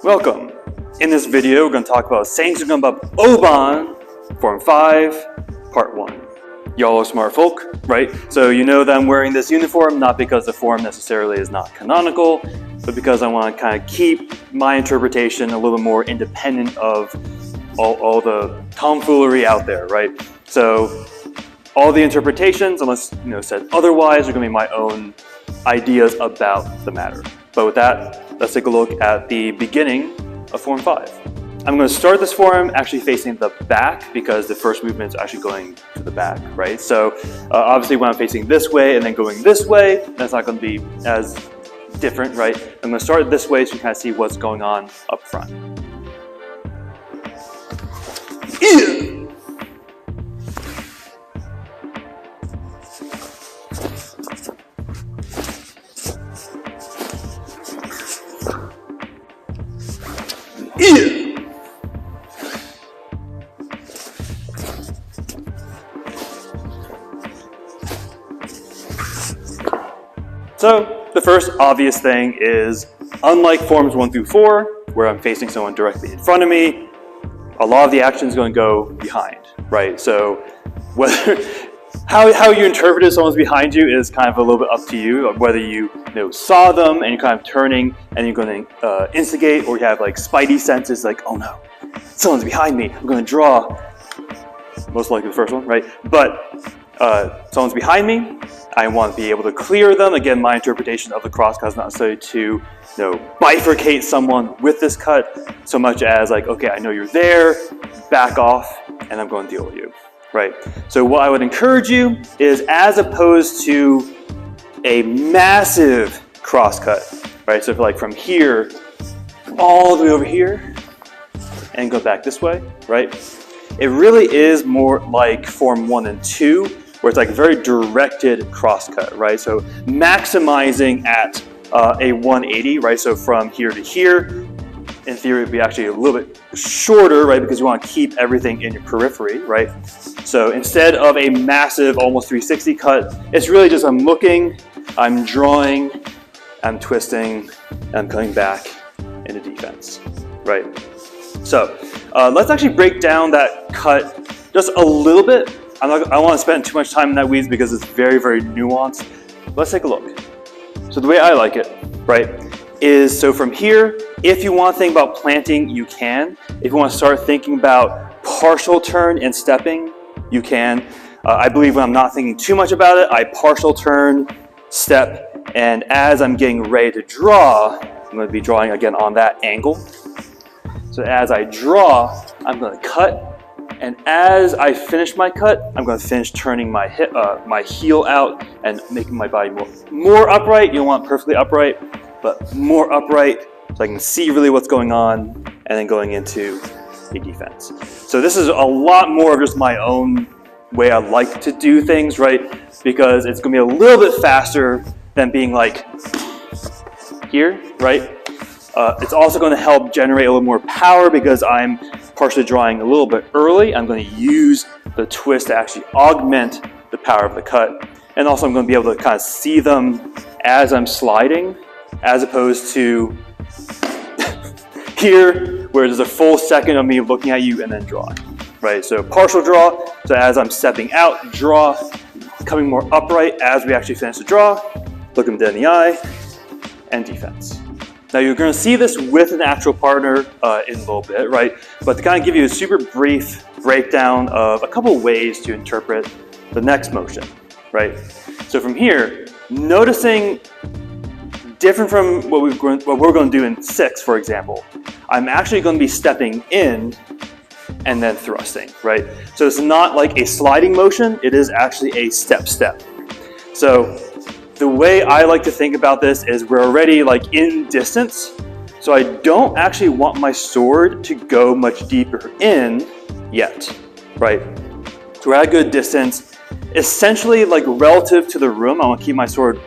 Welcome! In this video, we're going to talk about Ssangsu Geombup Oban, Form 5, Part 1. Y'all are smart folk, right? So you know that I'm wearing this uniform, not because the form necessarily is not canonical, but because I want to kind of keep my interpretation a little more independent of all the tomfoolery out there, right? So all the interpretations, unless said otherwise, are going to be my own ideas about the matter. But with that, let's take a look at the beginning of Form 5. I'm going to start this form actually facing the back because the first movement is actually going to the back, right? So obviously when I'm facing this way and then going this way, that's not going to be as different, right? I'm going to start this way so you kind of see what's going on up front. So the first obvious thing is, unlike forms 1 through 4, where I'm facing someone directly in front of me, a lot of the action is going to go behind, right? So whether how you interpret it, someone's behind you is kind of a little bit up to you. Whether you saw them and you're kind of turning and you're going to instigate, or you have like spidey senses like, oh no, someone's behind me, I'm going to draw. Most likely the first one, right? But someone's behind me, I want to be able to clear them. Again, my interpretation of the crosscut is not necessarily to bifurcate someone with this cut, so much as like, okay, I know you're there, back off, and I'm going to deal with you, right? So what I would encourage you is, as opposed to a massive crosscut, right? So if like from here all the way over here and go back this way, right? It really is more like Form 1 and 2, where it's like a very directed crosscut, right? So maximizing at a 180, right? So from here to here, in theory, it would be actually a little bit shorter, right? Because you want to keep everything in your periphery, right? So instead of a massive, almost 360 cut, it's really just I'm looking, I'm drawing, I'm twisting, and I'm coming back into defense, right? So let's actually break down that cut just a little bit. I don't want to spend too much time in that weeds because it's very, very nuanced. Let's take a look. So the way I like it, right, is so from here, if you want to think about planting, you can. If you want to start thinking about partial turn and stepping, you can. I believe when I'm not thinking too much about it, I partial turn, step, and as I'm getting ready to draw, I'm going to be drawing again on that angle. So as I draw, I'm going to cut. And as I finish my cut, I'm going to finish turning my heel out and making my body more upright. You don't want perfectly upright, but more upright so I can see really what's going on, and then going into a defense. So this is a lot more of just my own way I like to do things, right? Because it's going to be a little bit faster than being like here, right? It's also going to help generate a little more power because I'm partially drawing a little bit early. I'm going to use the twist to actually augment the power of the cut. And also I'm going to be able to kind of see them as I'm sliding, as opposed to here, where there's a full second of me looking at you and then drawing, right? So partial draw, so as I'm stepping out, draw, coming more upright as we actually finish the draw, look them dead in the eye, and defense. Now you're going to see this with an actual partner in a little bit, right? But to kind of give you a super brief breakdown of a couple ways to interpret the next motion, right? So from here, noticing different from what we're going to do in 6, for example, I'm actually going to be stepping in and then thrusting, right? So it's not like a sliding motion, it is actually a step-step. So the way I like to think about this is we're already like in distance, so I don't actually want my sword to go much deeper in yet, right? So we're at a good distance, essentially like relative to the room. I want to keep my sword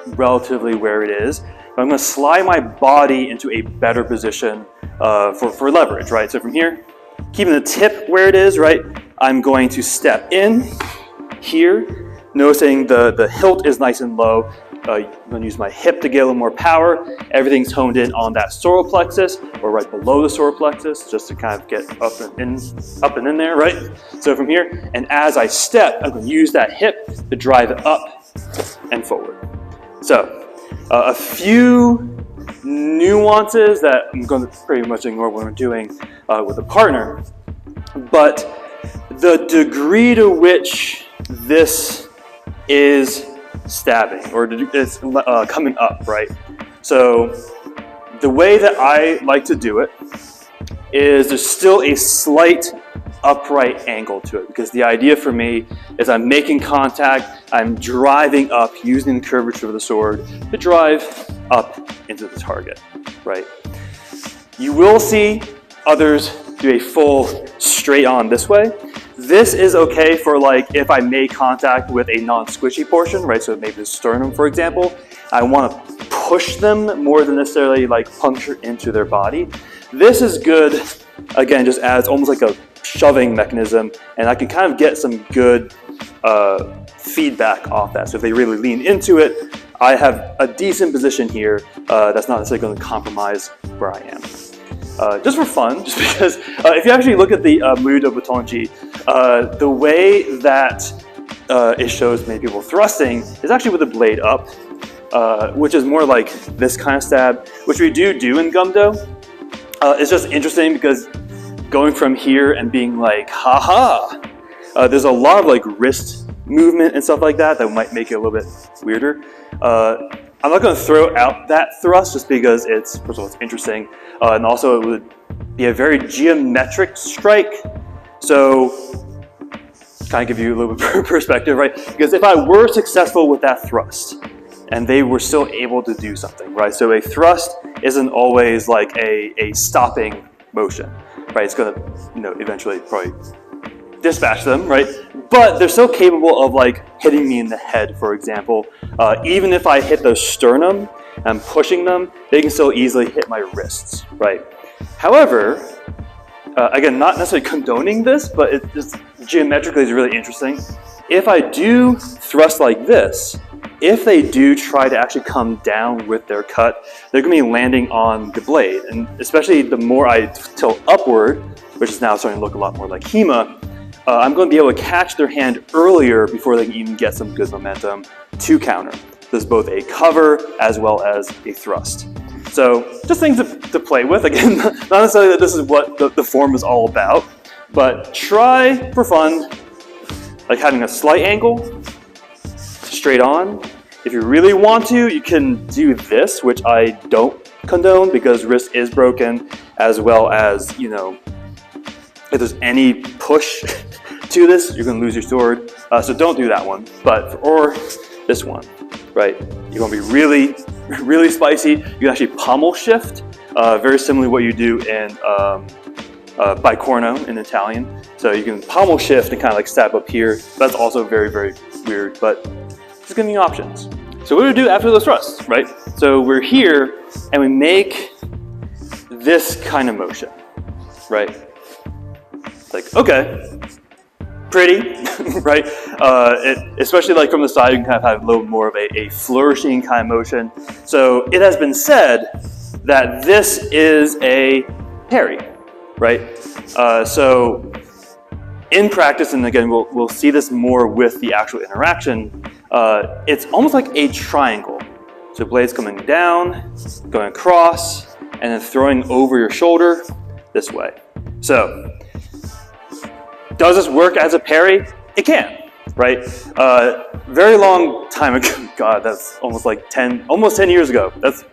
relatively where it is, but I'm going to slide my body into a better position for leverage, right? So from here, keeping the tip where it is, right, I'm going to step in here, noticing the hilt is nice and low, I'm going to use my hip to get a little more power. Everything's honed in on that solar plexus, or right below the solar plexus, just to kind of get up and in there, right? So from here, and as I step, I'm going to use that hip to drive it up and forward. So a few nuances that I'm going to pretty much ignore when we're doing with a partner, but the degree to which this is stabbing, or it's coming up, right? So the way that I like to do it is there's still a slight upright angle to it, because the idea for me is I'm making contact, I'm driving up using the curvature of the sword to drive up into the target, right? You will see others do a full straight on this way. This is okay for like if I make contact with a non-squishy portion, right? So maybe the sternum, for example. I want to push them more than necessarily like puncture into their body. This is good, again, just as almost like a shoving mechanism, and I can kind of get some good feedback off that. So if they really lean into it, I have a decent position here that's not necessarily going to compromise where I am. Just for fun, just because if you actually look at the Mudo Butonji, the way that it shows many people thrusting is actually with the blade up, which is more like this kind of stab, which we do in Gumdo. It's just interesting because going from here and being like, haha, there's a lot of like wrist movement and stuff like that that might make it a little bit weirder. I'm not going to throw out that thrust just because it's, first of all, it's interesting, and also it would be a very geometric strike. So, kind of give you a little bit of perspective, right? Because if I were successful with that thrust, and they were still able to do something, right? So a thrust isn't always like a stopping motion, right? It's going to, eventually probably dispatch them, right? But they're still capable of like hitting me in the head, for example. Even if I hit the sternum and I'm pushing them, they can still easily hit my wrists, right? However, again, not necessarily condoning this, but it just geometrically is really interesting. If I do thrust like this, if they do try to actually come down with their cut, they're going to be landing on the blade. And especially the more I tilt upward, which is now starting to look a lot more like Hema, I'm going to be able to catch their hand earlier before they can even get some good momentum to counter. There's both a cover as well as a thrust. So just things to play with. Again, not necessarily that this is what the form is all about, but try for fun, like having a slight angle, straight on. If you really want to, you can do this, which I don't condone because wrist is broken, as well as, if there's any push to this, you're going to lose your sword. So don't do that one, or this one, right? You're going to be really, really spicy. You can actually pommel shift, very similar to what you do in bicorno in Italian. So you can pommel shift and kind of like stab up here. That's also very, very weird, but just giving you options. So what do we do after those thrusts, right? So we're here and we make this kind of motion, right? Like, okay, pretty, right? Especially like from the side, you can kind of have a little more of a flourishing kind of motion. So it has been said that this is a parry, right? So in practice, and again, we'll see this more with the actual interaction, it's almost like a triangle. So blades coming down, going across, and then throwing over your shoulder this way. So does this work as a parry? It can, right? Very long time ago, God, that's almost like almost 10 years ago. That's,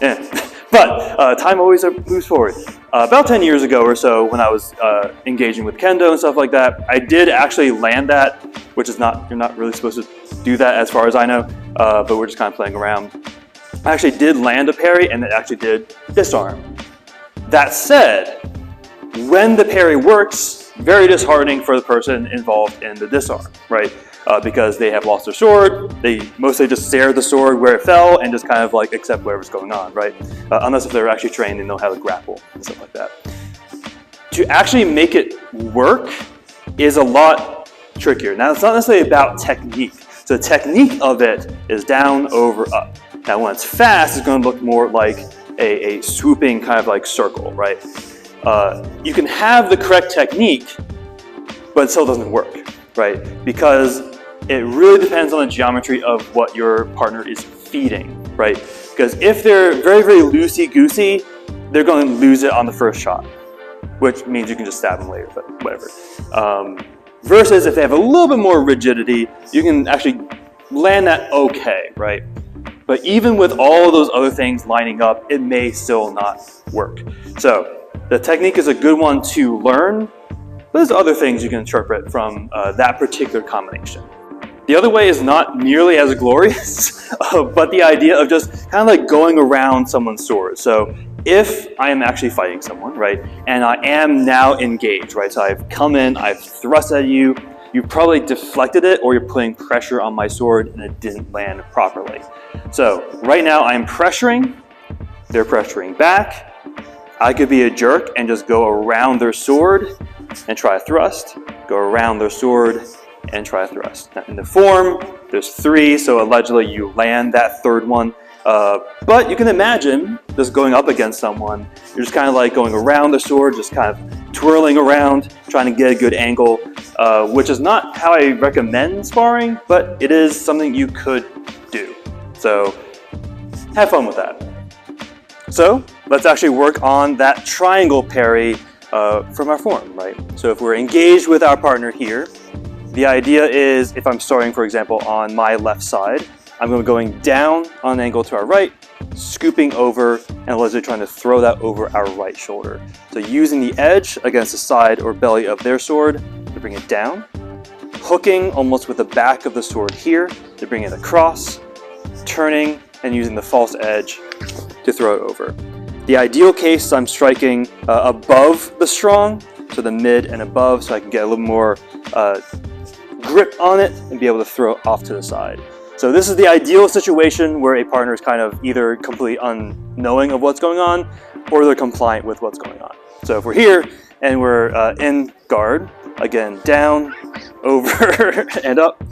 yeah. But time always moves forward. About 10 years ago or so, when I was engaging with kendo and stuff like that, I did actually land that, which is you're not really supposed to do that as far as I know, but we're just kind of playing around. I actually did land a parry and it actually did disarm. That said, when the parry works, very disheartening for the person involved in the disarm, right? Because they have lost their sword, they mostly just stare at the sword where it fell and just kind of like accept whatever's going on, right? Unless if they're actually trained and know how to grapple and stuff like that. To actually make it work is a lot trickier. Now, it's not necessarily about technique. So the technique of it is down, over, up. Now when it's fast, it's going to look more like a swooping kind of like circle, right? You can have the correct technique, but it still doesn't work, right? Because it really depends on the geometry of what your partner is feeding, right? Because if they're very, very loosey-goosey, they're going to lose it on the first shot, which means you can just stab them later, but whatever. Versus if they have a little bit more rigidity, you can actually land that okay, right? But even with all those other things lining up, it may still not work. So the technique is a good one to learn, but there's other things you can interpret from that particular combination. The other way is not nearly as glorious, but the idea of just kind of like going around someone's sword. So if I am actually fighting someone, right, and I am now engaged, right, so I've come in, I've thrust at you, you probably deflected it, or you're putting pressure on my sword and it didn't land properly. So right now I'm pressuring, they're pressuring back. I could be a jerk and just go around their sword and try a thrust, go around their sword and try a thrust. Now in the form, there's 3, so allegedly you land that third one. But you can imagine just going up against someone, you're just kind of like going around the sword, just kind of twirling around, trying to get a good angle, which is not how I recommend sparring, but it is something you could do. So have fun with that. So let's actually work on that triangle parry from our form, right? So if we're engaged with our partner here, the idea is if I'm starting, for example, on my left side, I'm going down on an angle to our right, scooping over, and allegedly trying to throw that over our right shoulder. So using the edge against the side or belly of their sword to bring it down, hooking almost with the back of the sword here to bring it across, turning and using the false edge to throw it over. The ideal case is I'm striking above the strong, so the mid and above, so I can get a little more grip on it and be able to throw it off to the side. So this is the ideal situation where a partner is kind of either completely unknowing of what's going on or they're compliant with what's going on. So if we're here and we're in guard, again, down, over, and up.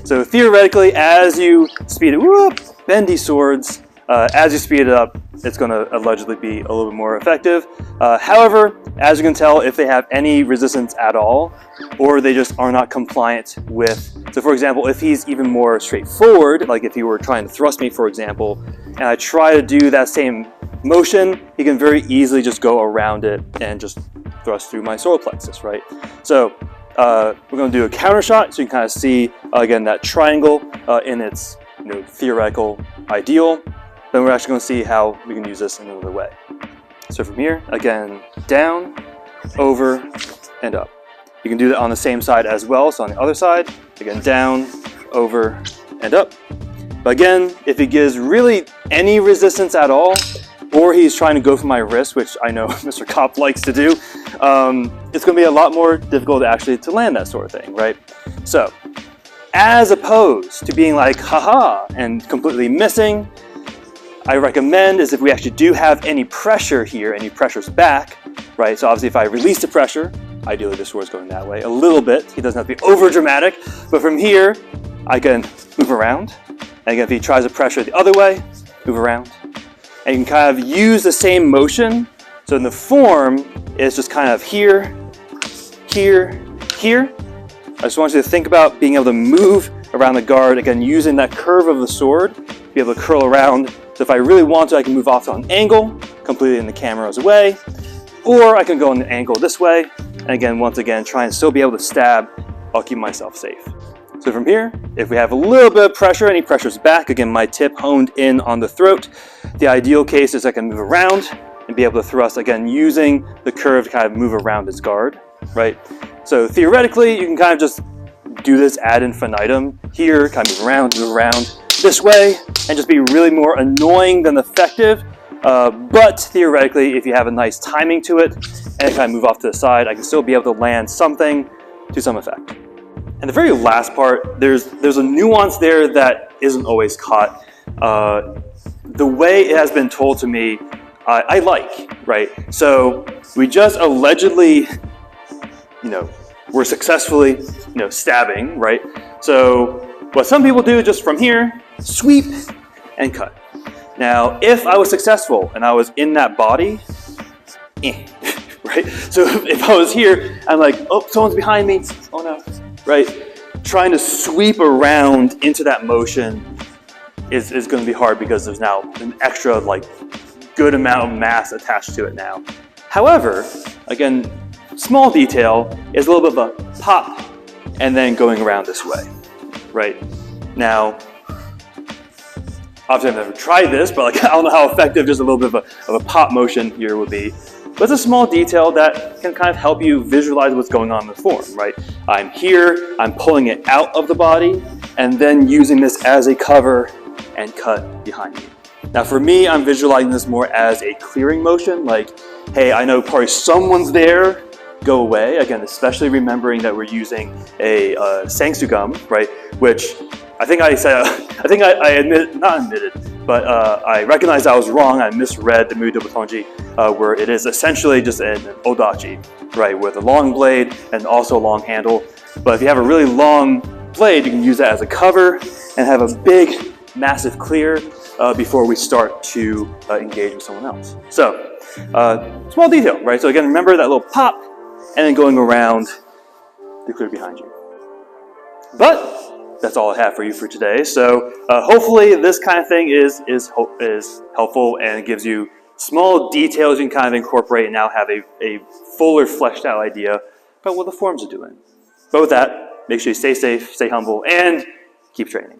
So theoretically, as you speed it, whoop, bendy swords, as you speed it up, it's going to allegedly be a little bit more effective. However, as you can tell, if they have any resistance at all, or they just are not compliant with, so for example, if he's even more straightforward, like if he were trying to thrust me, for example, and I try to do that same motion, he can very easily just go around it and just thrust through my solar plexus, right? So we're going to do a counter shot, so you can kind of see, again, that triangle in its theoretical ideal. Then we're actually going to see how we can use this in another way. So from here, again, down, over, and up. You can do that on the same side as well, so on the other side, again, down, over, and up. But again, if he gives really any resistance at all, or he's trying to go for my wrist, which I know Mr. Kopp likes to do, it's going to be a lot more difficult actually to land that sort of thing, right? So, as opposed to being like, haha, and completely missing, I recommend is if we actually do have any pressure here, any pressure's back, right? So obviously if I release the pressure, ideally the sword's going that way a little bit. He doesn't have to be over dramatic, but from here, I can move around. And again, if he tries to pressure the other way, move around. And you can kind of use the same motion. So in the form, it's just kind of here, here, here. I just want you to think about being able to move around the guard, again, using that curve of the sword, be able to curl around. So if I really want to, I can move off on an angle, completely in the camera's way, or I can go on an angle this way, and again, once again, try and still be able to stab while keeping myself safe. So from here, if we have a little bit of pressure, any pressure's back, again, my tip honed in on the throat. The ideal case is I can move around and be able to thrust, again, using the curve to kind of move around his guard, right? So theoretically, you can kind of just do this ad infinitum here, kind of move around this way, and just be really more annoying than effective. But theoretically, if you have a nice timing to it, and kind of move off to the side, I can still be able to land something to some effect. And the very last part, there's a nuance there that isn't always caught. The way it has been told to me, I like, right? So we just allegedly, we're successfully, stabbing, right? So what some people do just from here, sweep and cut. Now, if I was successful and I was in that body, right? So if I was here, I'm like, oh, someone's behind me, oh no, right? Trying to sweep around into that motion is going to be hard because there's now an extra good amount of mass attached to it now. However, again, small detail is a little bit of a pop and then going around this way, right? Now, obviously I've never tried this, but I don't know how effective just a little bit of a pop motion here would be. But it's a small detail that can kind of help you visualize what's going on in the form, right? I'm here, I'm pulling it out of the body, and then using this as a cover and cut behind me. Now for me, I'm visualizing this more as a clearing motion, like, hey, I know probably someone's there, go away. Again, especially remembering that we're using a Ssangsu gum, right? Which I think I said, I recognized I was wrong. I misread the Mudo Butonji, where it is essentially just an odachi, right? With a long blade and also a long handle. But if you have a really long blade, you can use that as a cover and have a big, massive clear before we start to engage with someone else. So, small detail, right? So again, remember that little pop and then going around the clear behind you. But that's all I have for you for today. So hopefully this kind of thing is helpful and gives you small details you can kind of incorporate and now have a fuller fleshed out idea about what the forms are doing. But with that, make sure you stay safe, stay humble, and keep training.